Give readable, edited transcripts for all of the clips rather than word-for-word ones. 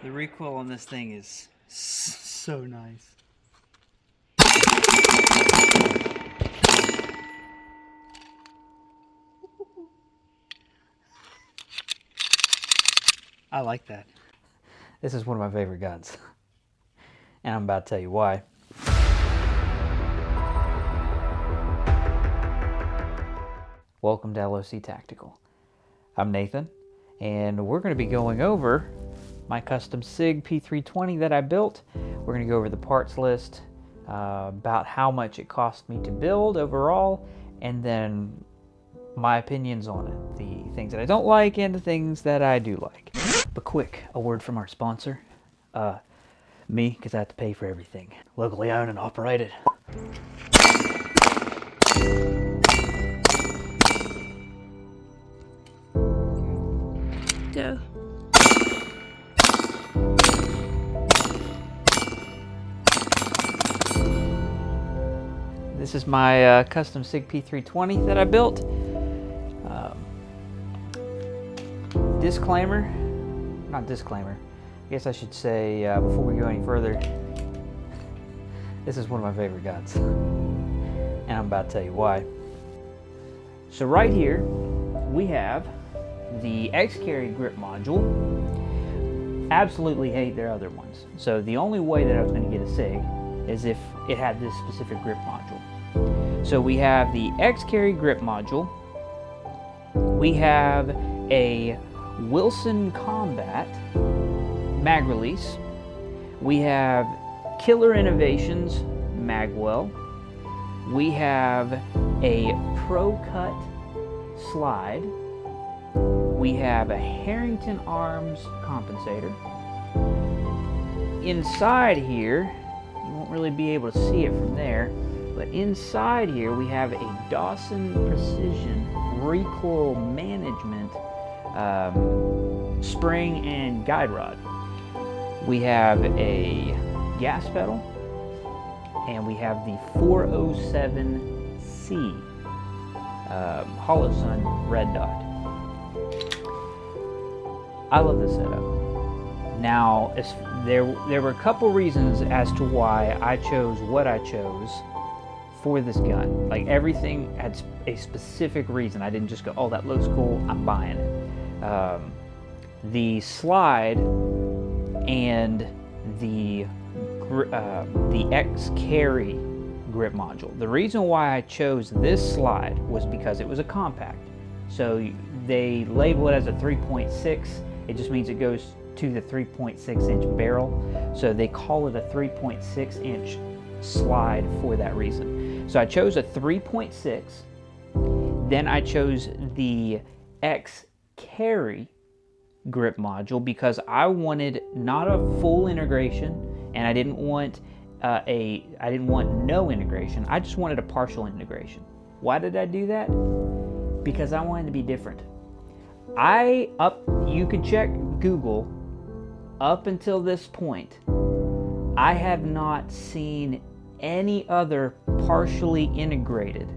The recoil on this thing is so nice. I like that. This is one of my favorite guns, and I'm about to tell you why. Welcome to LOC Tactical. I'm Nathan, and we're going to be going over my custom Sig P320 that I built. We're going to go over the parts list, about how much it cost me to build overall, and then my opinions on it, the things that I don't like and the things that I do like. But quick, a word from our sponsor, me, because I have to pay for everything. Locally owned and operated. Go. This is my custom Sig P320 that I built. Disclaimer, not disclaimer, I guess I should say before we go any further, this is one of my favorite guns, and I'm about to tell you why. So right here, we have the X-Carry grip module. Absolutely hate their other ones. So the only way that I was going to get a Sig is if it had this specific grip module. So we have the X-Carry grip module. We have a Holosun Combat mag release. We have Killer Innovations Magwell. We have a Pro Cut slide. We have a Herrington Arms Compensator. Inside here, you won't really be able to see it from there, but inside here we have a Dawson Precision Recoil Management spring and guide rod. We have a gas pedal, and we have the 407C Holosun red dot. I love this setup. Now, there were a couple reasons as to why I chose what I chose for this gun. Like, everything had a specific reason. I didn't just go, oh, that looks cool, I'm buying it. The slide and the X-Carry grip module. The reason why I chose this slide was because it was a compact. So they label it as a 3.6. It just means it goes to the 3.6 inch barrel. So they call it a 3.6 inch slide for that reason. So I chose a 3.6. Then I chose the X-Carry grip module because I wanted not a full integration, and I didn't want no integration. I just wanted a partial integration. Why did I do that? Because I wanted to be different. You can check Google. Up until this point, I have not seen any other partially integrated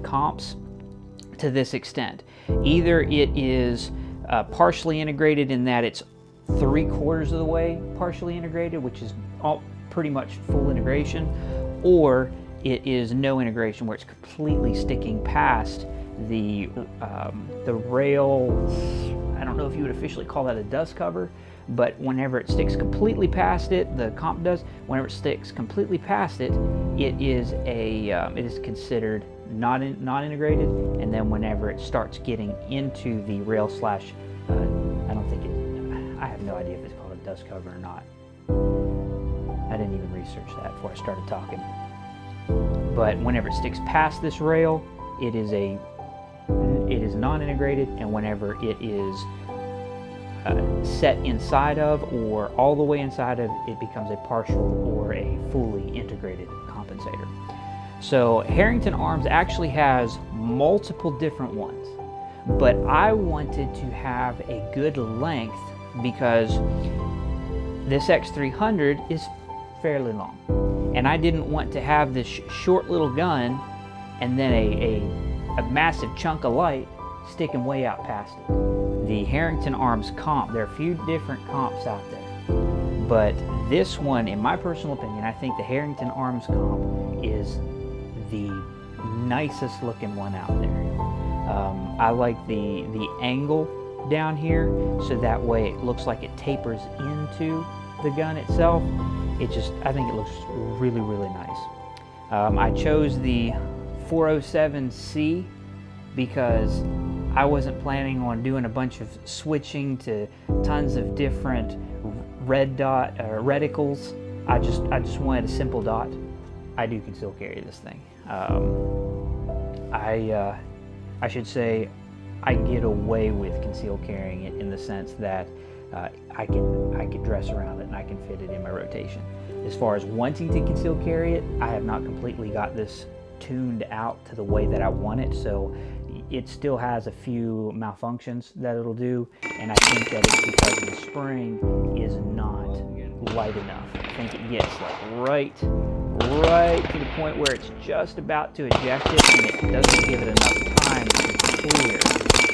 comps to this extent. Either it is partially integrated in that it's 3/4 of the way partially integrated, which is pretty much full integration, or it is no integration where it's completely sticking past the rail. I don't know if you would officially call that a dust cover, but whenever it sticks completely past it, the comp does. Whenever it sticks completely past it, it is considered not integrated. And then whenever it starts getting into the rail slash, I have no idea if it's called a dust cover or not. I didn't even research that before I started talking. But whenever it sticks past this rail, it is non-integrated, and whenever it is set inside of or all the way inside of, it becomes a partial or a fully integrated compensator. So Herrington Arms actually has multiple different ones, but I wanted to have a good length because this X300 is fairly long, and I didn't want to have this short little gun and then a massive chunk of light sticking way out past it. the Herrington Arms Comp. There are a few different comps out there, but this one, in my personal opinion, I think the Herrington Arms Comp is the nicest looking one out there. I like the angle down here, so that way it looks like it tapers into the gun itself. I think it looks really, really nice. I chose the 407C because I wasn't planning on doing a bunch of switching to tons of different red dot reticles. I just wanted a simple dot. I do conceal carry this thing. I should say I get away with conceal carrying it in the sense that I can dress around it and I can fit it in my rotation. As far as wanting to conceal carry it, I have not completely got this tuned out to the way that I want it, so it still has a few malfunctions that it'll do, and I think that it's because the spring is not light enough. I think it gets like right to the point where it's just about to eject it, and it doesn't give it enough time to clear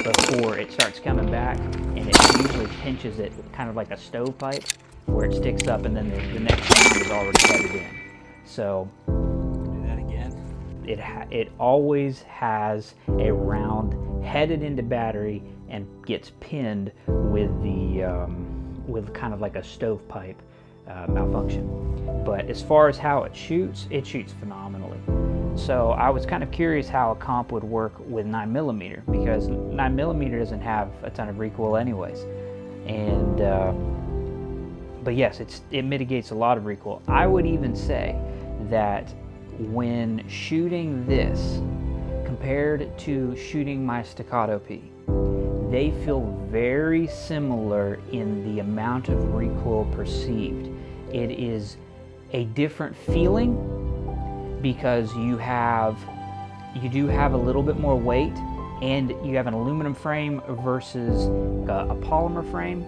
before it starts coming back, and it usually pinches it kind of like a stovepipe where it sticks up, and then the next round is already headed in. So Do that again. it always has a round headed into battery and gets pinned with the with kind of like a stovepipe malfunction. But as far as how it shoots phenomenally. So I was kind of curious how a comp would work with 9mm, because 9mm doesn't have a ton of recoil anyways, and but yes, it mitigates a lot of recoil. I would even say that when shooting this compared to shooting my Staccato P, they feel very similar in the amount of recoil perceived. It is a different feeling because you do have a little bit more weight, and you have an aluminum frame versus a polymer frame.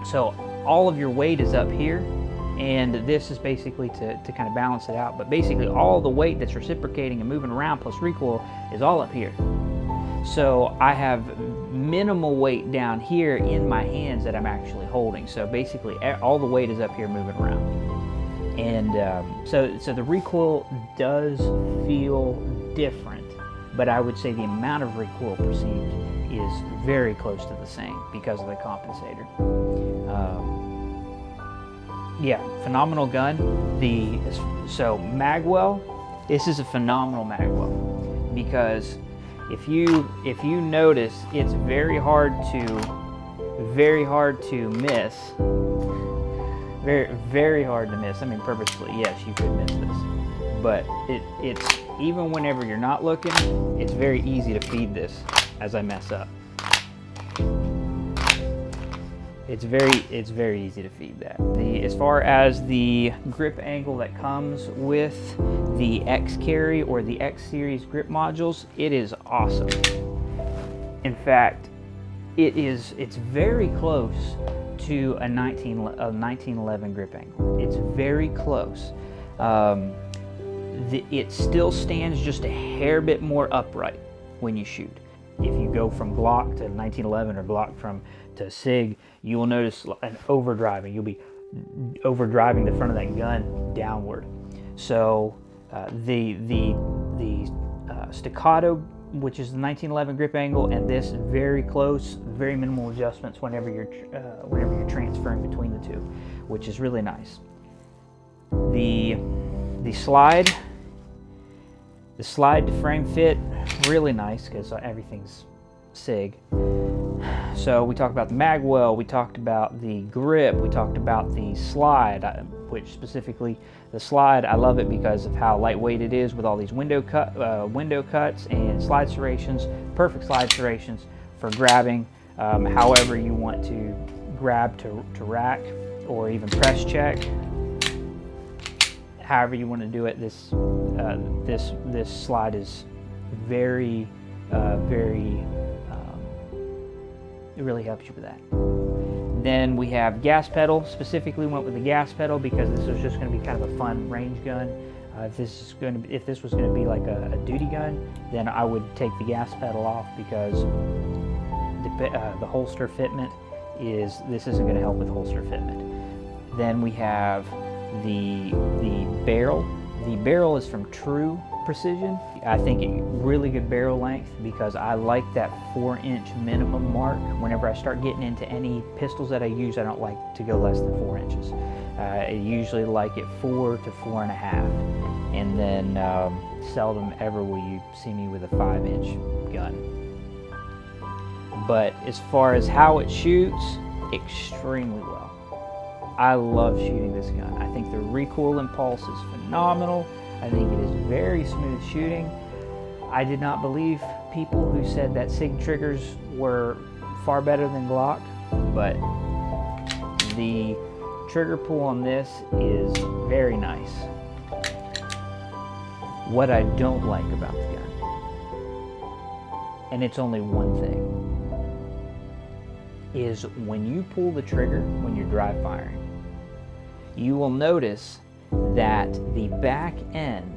So all of your weight is up here, and this is basically to kind of balance it out. But basically all the weight that's reciprocating and moving around plus recoil is all up here. So I have minimal weight down here in my hands that I'm actually holding. So basically all the weight is up here moving around. And so the recoil does feel different, but I would say the amount of recoil perceived is very close to the same because of the compensator. Yeah, phenomenal gun. So Magwell, this is a phenomenal Magwell, because if you notice, it's very hard to miss. Very hard to miss. I mean, purposefully, yes, you could miss this, but it's even whenever you're not looking, it's very easy to feed this as I mess up. It's very easy to feed that. As far as the grip angle that comes with the X Carry or the X Series grip modules, it is awesome. In fact, it's very close to a 1911 grip angle. It's very close. It still stands just a hair bit more upright when you shoot. If you go from Glock to 1911 or Glock to Sig, you will notice an overdriving. You'll be overdriving the front of that gun downward. So the Staccato, which is the 1911 grip angle, and this very close, very minimal adjustments whenever you're transferring between the two, which is really nice. The slide to frame fit, really nice because everything's Sig. So we talked about the Magwell, we talked about the grip, we talked about the slide, which specifically the slide, I love it because of how lightweight it is with all these window cuts and slide serrations. Perfect slide serrations for grabbing however you want to grab to rack or even press check. However you want to do it, this slide is very it really helps you with that. Then we have gas pedal. Specifically went with the gas pedal because this was just going to be kind of a fun range gun. If this was going to be like a duty gun, then I would take the gas pedal off because the holster fitment this isn't going to help with holster fitment. Then we have the barrel. The barrel is from True Precision. I think really good barrel length because I like that 4-inch minimum mark. Whenever I start getting into any pistols that I use, I don't like to go less than 4 inches. I usually like it 4 to 4.5, and then seldom ever will you see me with a 5-inch gun. But as far as how it shoots, extremely well. I love shooting this gun. I think the recoil impulse is phenomenal. I think it is very smooth shooting. I did not believe people who said that Sig triggers were far better than Glock, but the trigger pull on this is very nice. What I don't like about the gun, and it's only one thing, is when you pull the trigger when you're dry firing, you will notice that the back end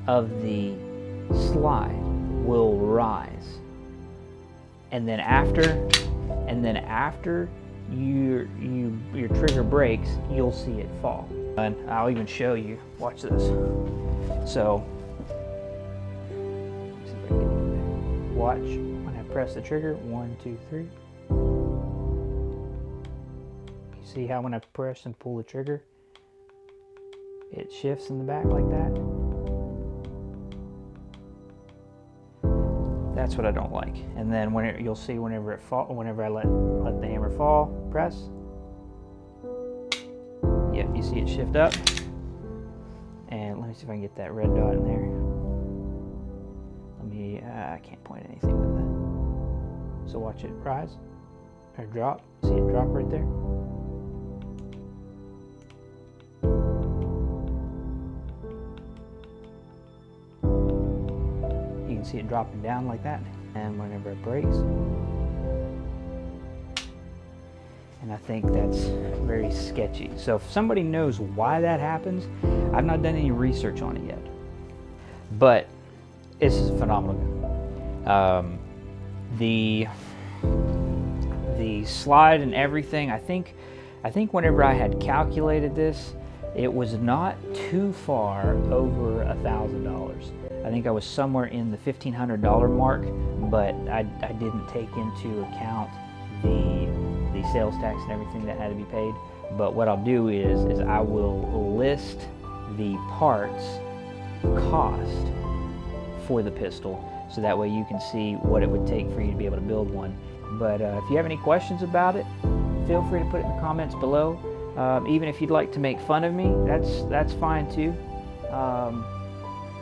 of the slide will rise, and then after your trigger breaks, you'll see it fall. And I'll even show you. Watch this. So watch when I press the trigger. 1, 2, 3. You see how when I press and pull the trigger, it shifts in the back like that? That's what I don't like. And then you'll see whenever I let the hammer fall, press. Yep, you see it shift up. And let me see if I can get that red dot in there. I can't point anything with that. So watch it rise or drop. See it drop right there? You can see it dropping down like that, and whenever it breaks. And I think that's very sketchy. So if somebody knows why that happens, I've not done any research on it yet. But this is a phenomenal gun. The slide and everything, I think whenever I had calculated this, it was not too far over $1,000. I think I was somewhere in the $1,500 mark, but I didn't take into account the sales tax and everything that had to be paid. But what I'll do is I will list the parts cost for the pistol, so that way you can see what it would take for you to be able to build one. But if you have any questions about it, feel free to put it in the comments below. Even if you'd like to make fun of me, that's fine too,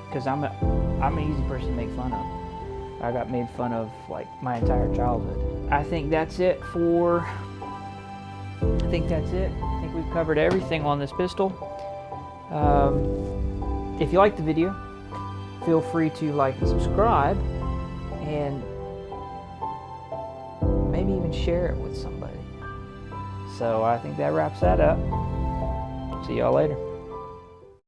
because I'm an easy person to make fun of. I got made fun of like my entire childhood. I think that's it. I think we've covered everything on this pistol. If you liked the video, feel free to like and subscribe, and maybe even share it with somebody. So I think that wraps that up. See y'all later.